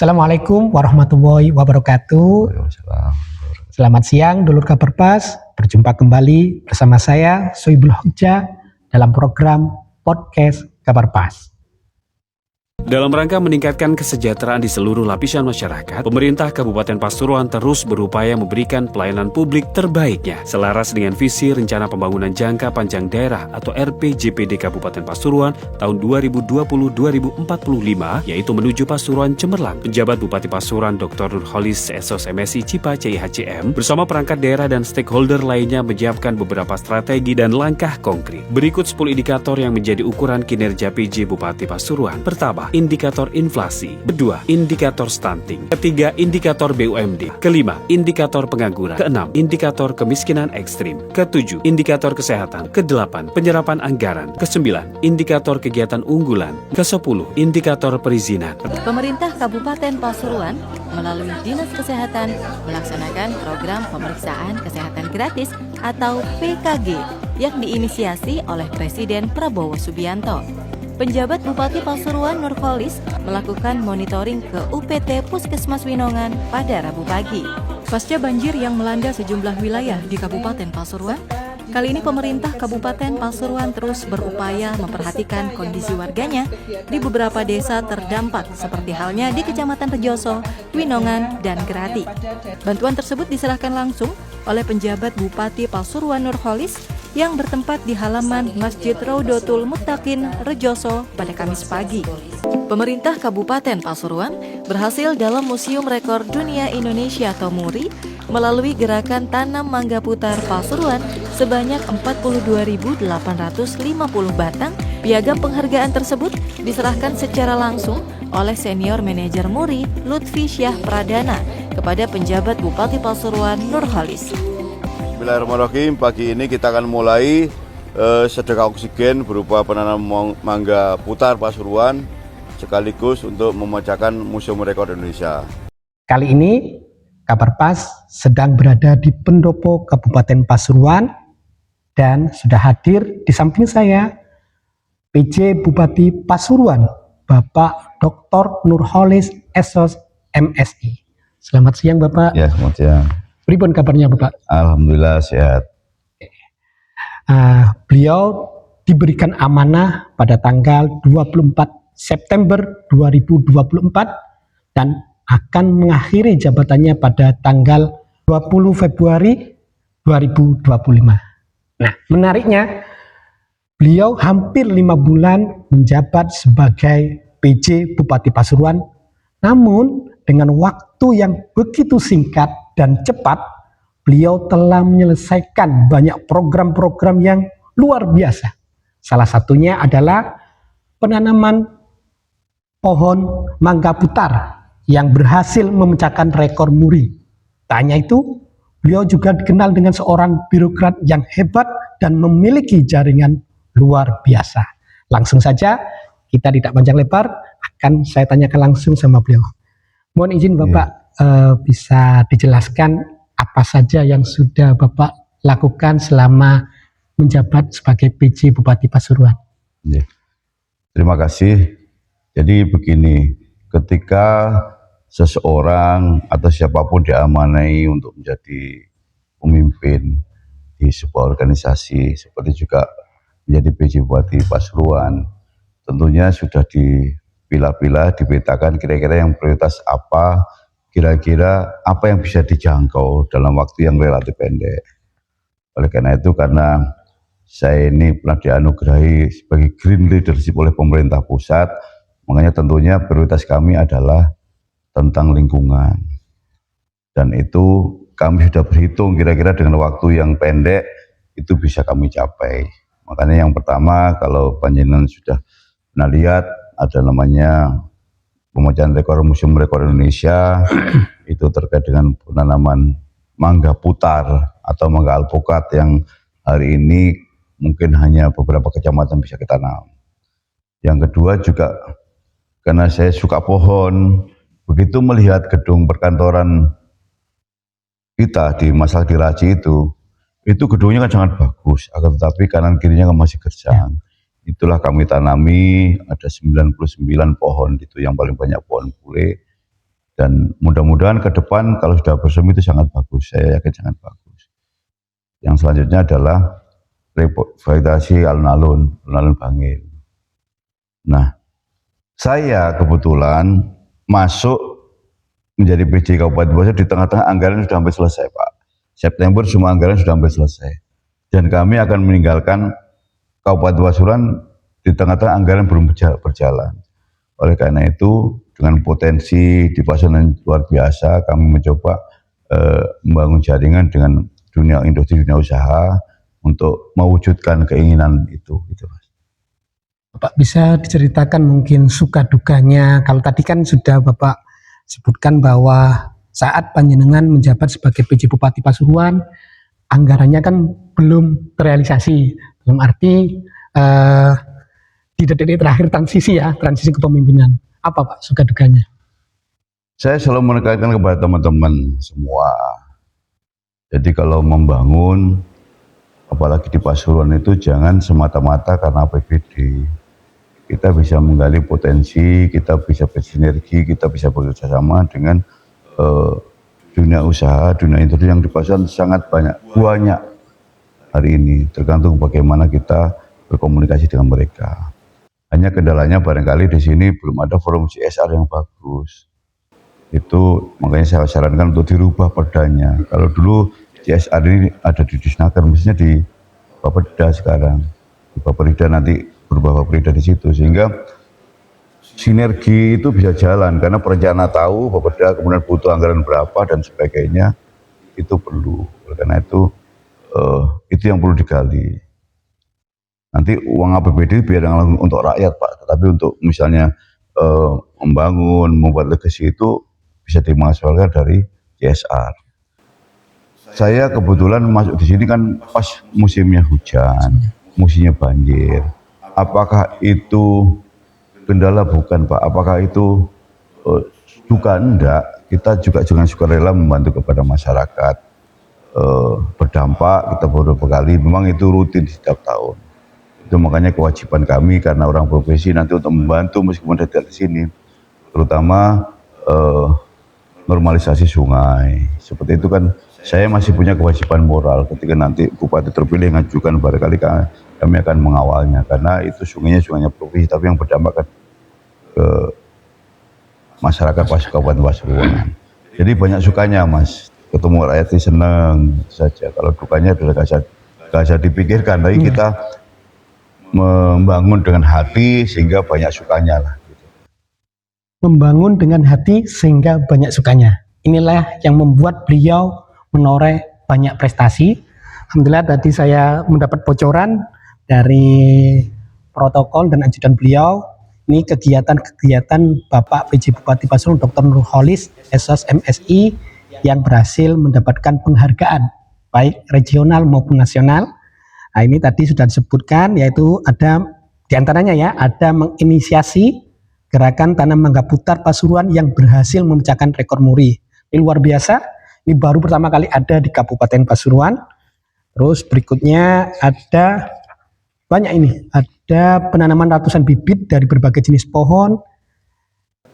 Assalamualaikum warahmatullahi wabarakatuh. Waalaikumsalam. Selamat siang, dulur kabar pas. Berjumpa kembali bersama saya, Soibul Hojah, dalam program Podcast Kabar Pas. Dalam rangka meningkatkan kesejahteraan di seluruh lapisan masyarakat, pemerintah Kabupaten Pasuruan terus berupaya memberikan pelayanan publik terbaiknya, selaras dengan visi Rencana Pembangunan Jangka Panjang Daerah atau RPJPD Kabupaten Pasuruan tahun 2020-2045, yaitu menuju Pasuruan Cemerlang. Penjabat Bupati Pasuruan Dr. Nurholis SOS MSI Cipa CIHCM bersama perangkat daerah dan stakeholder lainnya menyiapkan beberapa strategi dan langkah konkret. Berikut 10 indikator yang menjadi ukuran kinerja PJ Bupati Pasuruan. Pertama, indikator inflasi. Kedua, indikator stunting. Ketiga, indikator BUMD. Kelima, indikator pengangguran. Keenam, indikator kemiskinan ekstrim. Ketujuh, indikator kesehatan. Kedelapan, penyerapan anggaran. Kesembilan, indikator kegiatan unggulan. Kesepuluh, indikator perizinan. Pemerintah Kabupaten Pasuruan melalui Dinas Kesehatan melaksanakan program pemeriksaan kesehatan gratis atau PKG yang diinisiasi oleh Presiden Prabowo Subianto. Penjabat Bupati Pasuruan Nurholis melakukan monitoring ke UPT Puskesmas Winongan pada Rabu pagi. Pasca banjir yang melanda sejumlah wilayah di Kabupaten Pasuruan, kali ini pemerintah Kabupaten Pasuruan terus berupaya memperhatikan kondisi warganya di beberapa desa terdampak seperti halnya di Kecamatan Rejoso, Winongan, dan Grati. Bantuan tersebut diserahkan langsung oleh penjabat Bupati Pasuruan Nurholis yang bertempat di halaman Masjid Raudotul Muttaqin Rejoso pada Kamis pagi. Pemerintah Kabupaten Pasuruan berhasil dalam Museum Rekor Dunia Indonesia atau MURI melalui gerakan Tanam Mangga Putar Pasuruan sebanyak 42.850 batang. Piagam penghargaan tersebut diserahkan secara langsung oleh senior manajer MURI Lutfi Syah Pradana kepada penjabat Bupati Pasuruan Nurholis. Bismillahirrahmanirrahim. Pagi ini kita akan mulai sedekah oksigen berupa penanam mangga putar Pasuruan sekaligus untuk memecahkan Museum Rekor Indonesia. Kali ini, Kabar Pas sedang berada di pendopo Kabupaten Pasuruan dan sudah hadir di samping saya PJ Bupati Pasuruan, Bapak Dr. Nurholis SOS MSI. Selamat siang Bapak. Ya, selamat siang. Pripun kabarnya Bapak? Alhamdulillah sehat. Beliau diberikan amanah pada tanggal 24 September 2024 dan akan mengakhiri jabatannya pada tanggal 20 Februari 2025. Nah, menariknya beliau hampir 5 bulan menjabat sebagai PJ Bupati Pasuruan, namun dengan waktu yang begitu singkat dan cepat, beliau telah menyelesaikan banyak program-program yang luar biasa. Salah satunya adalah penanaman pohon mangga putar yang berhasil memecahkan rekor MURI. Tak hanya itu, beliau juga dikenal dengan seorang birokrat yang hebat dan memiliki jaringan luar biasa. Langsung saja, kita tidak panjang lebar, akan saya tanyakan langsung sama beliau. Mohon izin Bapak, bisa dijelaskan apa saja yang sudah Bapak lakukan selama menjabat sebagai PJ Bupati Pasuruan? Ya. Terima kasih. Jadi begini, ketika seseorang atau siapapun diamanai untuk menjadi pemimpin di sebuah organisasi, seperti juga menjadi PJ Bupati Pasuruan, tentunya sudah dipilah-pilah, dipetakan kira-kira yang prioritas apa, kira-kira apa yang bisa dijangkau dalam waktu yang relatif pendek. Oleh karena itu, karena saya ini pernah dianugerahi sebagai green leadership oleh pemerintah pusat, makanya tentunya prioritas kami adalah tentang lingkungan. Dan itu kami sudah berhitung kira-kira dengan waktu yang pendek itu bisa kami capai. Makanya yang pertama, kalau panjenengan sudah pernah lihat, ada namanya pemecahan rekor Museum Rekor Indonesia itu terkait dengan penanaman mangga putar atau mangga alpukat yang hari ini mungkin hanya beberapa kecamatan bisa kita tanam. Yang kedua juga karena saya suka pohon, begitu melihat gedung perkantoran kita di Masal Diraji itu gedungnya kan sangat bagus, akan tetapi kanan kirinya kan masih gersang. Itulah kami tanami, ada 99 pohon itu yang paling banyak pohon bule. Dan mudah-mudahan ke depan kalau sudah bersemi itu sangat bagus, saya yakin sangat bagus. Yang selanjutnya adalah revitalisasi alun-alun Bangil. Nah, saya kebetulan masuk menjadi PJ Kabupaten Bogor di tengah-tengah anggaran sudah hampir selesai, Pak. September semua anggaran sudah hampir selesai. Dan kami akan meninggalkan Kabupaten Pasuruan di tengah-tengah anggaran belum berjalan. Oleh karena itu, dengan potensi di Pasuruan yang luar biasa, kami mencoba membangun jaringan dengan dunia industri, dunia usaha untuk mewujudkan keinginan itu. Gitu, Mas. Bapak bisa diceritakan mungkin suka dukanya. Kalau tadi kan sudah Bapak sebutkan bahwa saat panjenengan menjabat sebagai PJ Bupati Pasuruan, anggarannya kan belum terrealisasi. Dalam arti di detik terakhir transisi kepemimpinan. Apa Pak suka dukanya? Saya selalu menekankan kepada teman-teman semua. Jadi kalau membangun, apalagi di Pasuruan itu jangan semata-mata karena APBD. Kita bisa menggali potensi, kita bisa bersinergi, kita bisa bekerja sama dengan dunia usaha, dunia industri yang di Pasuruan sangat banyak hari ini. Tergantung bagaimana kita berkomunikasi dengan mereka. Hanya kendalanya barangkali di sini belum ada forum CSR yang bagus. Itu makanya saya sarankan untuk dirubah perdanya. Kalau dulu CSR ini ada di Disnaker, mestinya di Bapeda sekarang. Di Bapeda nanti berubah Bapeda di situ, sehingga sinergi itu bisa jalan karena perencana tahu Bapeda kemudian butuh anggaran berapa dan sebagainya, itu perlu. Karena itu yang perlu digali. Nanti uang APBD biar untuk rakyat, Pak, tetapi untuk misalnya membangun, membuat legasi itu bisa dimanfaatkan dari CSR. Saya kebetulan masuk di sini kan pas musimnya hujan, musimnya banjir. Apakah itu kendala? Bukan, Pak. Apakah itu suka? Enggak. Kita juga jangan sukarela membantu kepada masyarakat. Berdampak kita beberapa kali, memang itu rutin setiap tahun. Itu makanya kewajiban kami karena orang profesi nanti untuk membantu meskipun tidak di sini, terutama normalisasi sungai. Seperti itu kan saya masih punya kewajiban moral ketika nanti bupati terpilih mengajukan, barangkali kami akan mengawalnya karena itu sungainya profesi tapi yang berdampak ke masyarakat Kabupaten Pasuruan. Jadi banyak sukanya, Mas. Ketemu rakyat itu senang saja. Kalau dukanya adalah gak usah dipikirkan, tapi kita membangun dengan hati sehingga banyak sukanya lah. Membangun dengan hati sehingga banyak sukanya. Inilah yang membuat beliau menoreh banyak prestasi. Alhamdulillah tadi saya mendapat bocoran dari protokol dan ajudan beliau. Ini kegiatan-kegiatan Bapak PJ Bupati Pasuruan Dr. Nurholis SOS MSI yang berhasil mendapatkan penghargaan baik regional maupun nasional. Nah, ini tadi sudah disebutkan, yaitu ada diantaranya ada menginisiasi gerakan tanam mangga putar Pasuruan yang berhasil memecahkan rekor muri. Ini luar biasa, ini baru pertama kali ada di Kabupaten Pasuruan. Terus berikutnya ada banyak ini, ada penanaman ratusan bibit dari berbagai jenis pohon.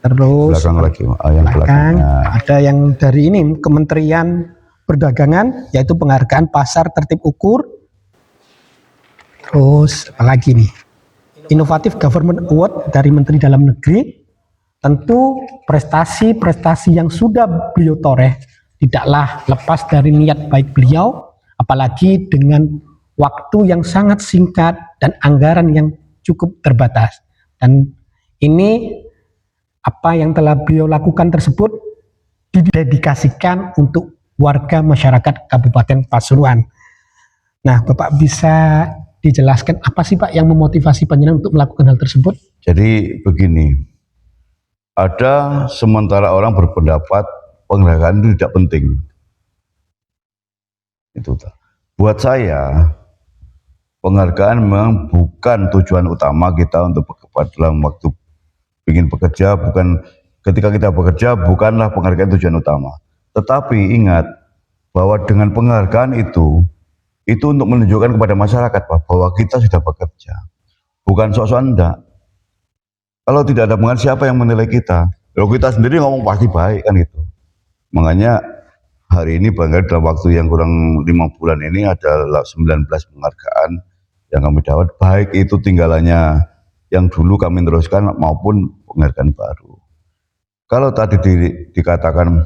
Terus belakang ada yang dari ini Kementerian Perdagangan, yaitu penghargaan pasar tertib ukur. Terus apalagi nih, Innovative Government Award dari Menteri Dalam Negeri. Tentu prestasi-prestasi yang sudah beliau toreh tidaklah lepas dari niat baik beliau, apalagi dengan waktu yang sangat singkat dan anggaran yang cukup terbatas. Dan ini apa yang telah beliau lakukan tersebut didedikasikan untuk warga masyarakat Kabupaten Pasuruan. Nah, Bapak bisa dijelaskan apa sih Pak yang memotivasi panjenengan untuk melakukan hal tersebut? Jadi begini, ada sementara orang berpendapat penghargaan itu tidak penting. Itu buat saya penghargaan memang bukan tujuan utama kita untuk dalam waktu ingin bekerja, bukan ketika kita bekerja bukanlah penghargaan tujuan utama. Tetapi ingat bahwa dengan penghargaan itu untuk menunjukkan kepada masyarakat bahwa kita sudah bekerja. Bukan sok-sokan enggak. Kalau tidak ada penghargaan, siapa yang menilai kita? Kalau kita sendiri ngomong pasti baik kan gitu. Makanya hari ini barangkali dalam waktu yang kurang 5 bulan ini ada 19 penghargaan yang kami dapat, baik itu tinggalannya yang dulu kami teruskan maupun penghargaan baru. Kalau tadi dikatakan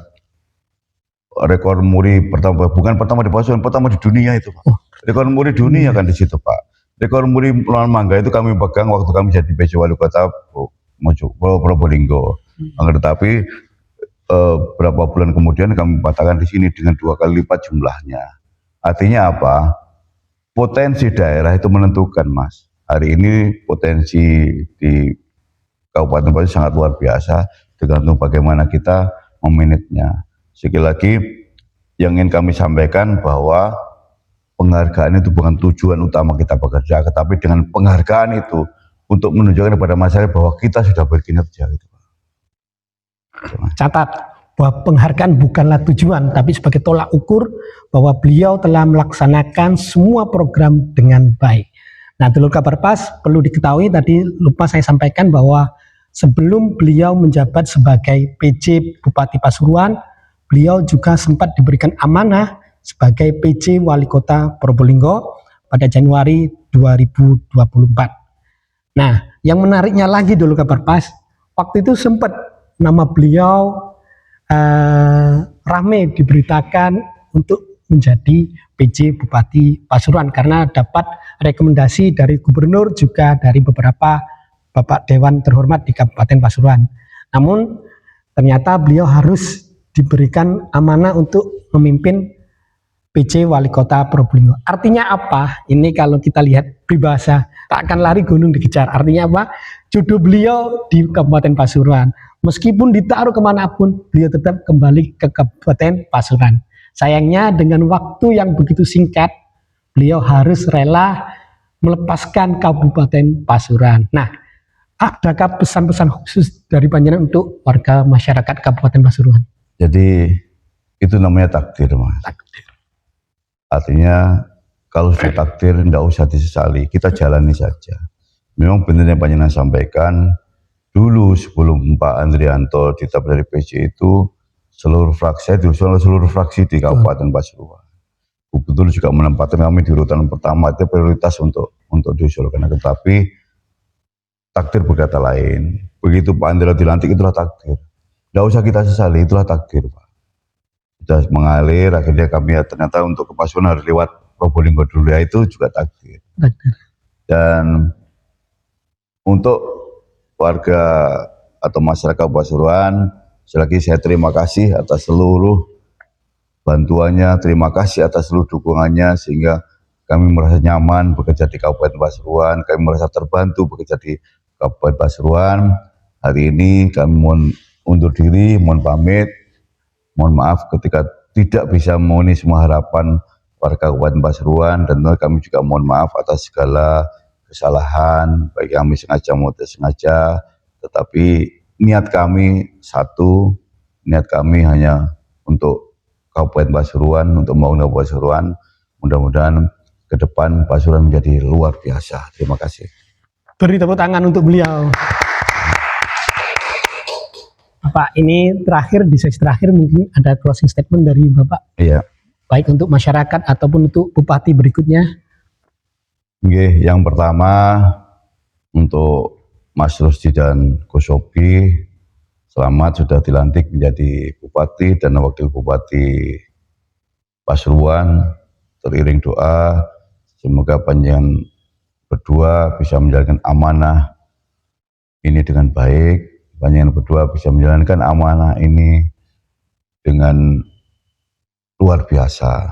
rekor muri pertama, bukan pertama di Pasuruan, pertama di dunia itu Pak. Rekor muri dunia kan di situ Pak. Rekor muri Pulau Mangga itu kami pegang waktu kami jadi PJ Wali Kota Probolinggo. Tetapi berapa bulan kemudian kami patahkan di sini dengan 2 kali lipat jumlahnya. Artinya apa? Potensi daerah itu menentukan Mas. Hari ini potensi di Kabupaten Pasuruan sangat luar biasa, tergantung bagaimana kita memanagenya. Sekali lagi yang ingin kami sampaikan bahwa penghargaan itu bukan tujuan utama kita bekerja, tetapi dengan penghargaan itu untuk menunjukkan kepada masyarakat bahwa kita sudah berkinerja gitu. Catat bahwa penghargaan bukanlah tujuan, tapi sebagai tolak ukur bahwa beliau telah melaksanakan semua program dengan baik. Nah, dulur kabar pas, perlu diketahui tadi lupa saya sampaikan bahwa sebelum beliau menjabat sebagai PJ Bupati Pasuruan, beliau juga sempat diberikan amanah sebagai PJ Wali Kota Probolinggo pada Januari 2024. Nah, yang menariknya lagi dulu kabar pas, waktu itu sempat nama beliau rame diberitakan untuk menjadi PJ Bupati Pasuruan karena dapat rekomendasi dari gubernur juga dari beberapa Bapak Dewan terhormat di Kabupaten Pasuruan. Namun ternyata beliau harus diberikan amanah untuk memimpin PJ Wali Kota Probolinggo. Artinya apa? Ini kalau kita lihat peribahasa, tak akan lari gunung dikejar. Artinya apa? Jodoh beliau di Kabupaten Pasuruan. Meskipun ditaruh kemanapun, beliau tetap kembali ke Kabupaten Pasuruan. Sayangnya dengan waktu yang begitu singkat, beliau harus rela melepaskan Kabupaten Pasuruan. Nah, adakah pesan-pesan khusus dari panjenengan untuk warga masyarakat Kabupaten Pasuruan? Jadi itu namanya takdir Mas. Takdir. Artinya kalau sudah takdir tidak usah disesali, kita jalani saja. Memang benar yang panjenengan sampaikan, dulu sebelum Pak Andrianto ditetapkan dari PJ itu seluruh fraksi diusul oleh seluruh fraksi di Kabupaten Pasuruan. Betul juga menempatkan kami di urutan pertama, itu prioritas untuk diusulkan. Tetapi takdir berkata lain. Begitu Pak Andrianto dilantik, itulah takdir. Tidak usah kita sesali, itulah takdir Pak. Sudah mengalir, akhirnya kami ternyata untuk ke Pasuruan harus lewat Probolinggo dulu, ya itu juga takdir. Dan untuk warga atau masyarakat Pasuruan, sekali lagi saya terima kasih atas seluruh bantuannya, terima kasih atas seluruh dukungannya, sehingga kami merasa nyaman bekerja di Kabupaten Pasuruan, kami merasa terbantu bekerja di Kabupaten Pasuruan. Hari ini kami mohon undur diri, mohon pamit, mohon maaf ketika tidak bisa memenuhi semua harapan warga Kabupaten Pasuruan, dan kami juga mohon maaf atas segala kesalahan, baik kami sengaja maupun tidak sengaja, tetapi niat kami satu, niat kami hanya untuk Kabupaten Pasuruan, untuk membangun Kabupaten Pasuruan. Mudah-mudahan ke depan Pasuruan menjadi luar biasa. Terima kasih. Beri tepuk tangan untuk beliau. Bapak, ini terakhir, di sesi terakhir mungkin ada closing statement dari Bapak. Iya. Baik untuk masyarakat ataupun untuk bupati berikutnya. Oke, yang pertama untuk Mas Rusdi dan Kosopi, selamat sudah dilantik menjadi bupati dan wakil bupati Pasuruan. Teriring doa, semoga panjenengan berdua bisa menjalankan amanah ini dengan baik. Panjenengan berdua bisa menjalankan amanah ini dengan luar biasa.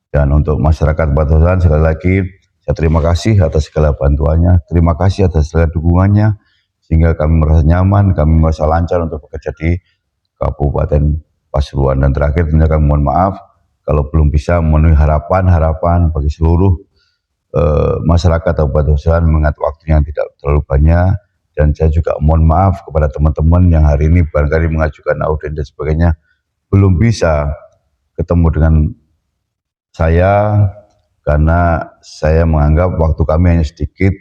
Dan untuk masyarakat Pasuruan sekali lagi, saya terima kasih atas segala bantuannya, terima kasih atas segala dukungannya, sehingga kami merasa nyaman, kami merasa lancar untuk bekerja di Kabupaten Pasuruan. Dan terakhir tentunya kami mohon maaf kalau belum bisa memenuhi harapan bagi seluruh masyarakat Kabupaten Pasuruan mengingat waktu yang tidak terlalu banyak. Dan saya juga mohon maaf kepada teman-teman yang hari ini barangkali mengajukan audien dan sebagainya belum bisa ketemu dengan saya, karena saya menganggap waktu kami hanya sedikit,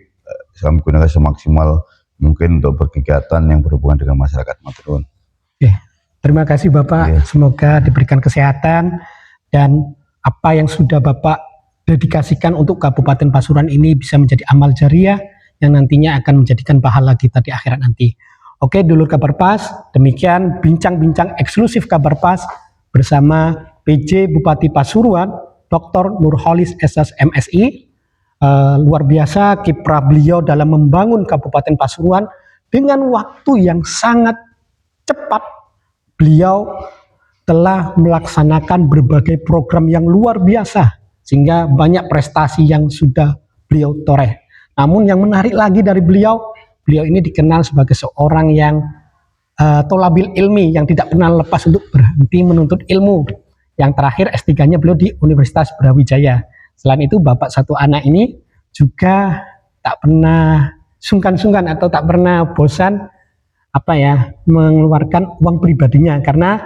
kami gunakan semaksimal mungkin untuk berkegiatan yang berhubungan dengan masyarakat. Matur nuwun. Oke, terima kasih Bapak. Iya. Semoga diberikan kesehatan dan apa yang sudah Bapak dedikasikan untuk Kabupaten Pasuruan ini bisa menjadi amal jariah yang nantinya akan menjadikan pahala kita di akhirat nanti. Oke, dulur Kabar Pas, demikian bincang-bincang eksklusif Kabar Pas bersama PJ Bupati Pasuruan, Dr. Nurholis SS MSI. Luar biasa kiprah beliau dalam membangun Kabupaten Pasuruan dengan waktu yang sangat cepat. Beliau telah melaksanakan berbagai program yang luar biasa sehingga banyak prestasi yang sudah beliau toreh. Namun yang menarik lagi dari beliau ini dikenal sebagai seorang yang tolabil ilmi, yang tidak pernah lepas untuk berhenti menuntut ilmu. Yang terakhir S3-nya beliau di Universitas Brawijaya. Selain itu Bapak satu anak ini juga tak pernah sungkan-sungkan atau tak pernah bosan mengeluarkan uang pribadinya, karena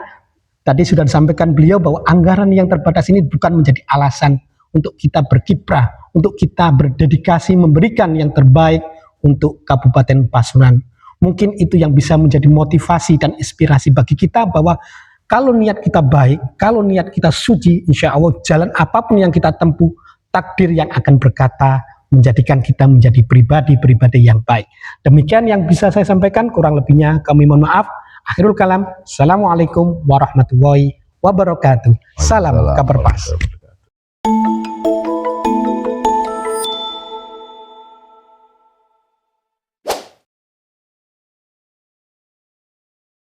tadi sudah disampaikan beliau bahwa anggaran yang terbatas ini bukan menjadi alasan untuk kita berkiprah, untuk kita berdedikasi memberikan yang terbaik untuk Kabupaten Pasuruan. Mungkin itu yang bisa menjadi motivasi dan inspirasi bagi kita bahwa kalau niat kita baik, kalau niat kita suci, insya Allah jalan apapun yang kita tempuh, takdir yang akan berkata menjadikan kita menjadi pribadi-pribadi yang baik. Demikian yang bisa saya sampaikan, kurang lebihnya kami mohon maaf. Akhirul kalam, Assalamualaikum warahmatullahi wabarakatuh. Salam Kabar Pas.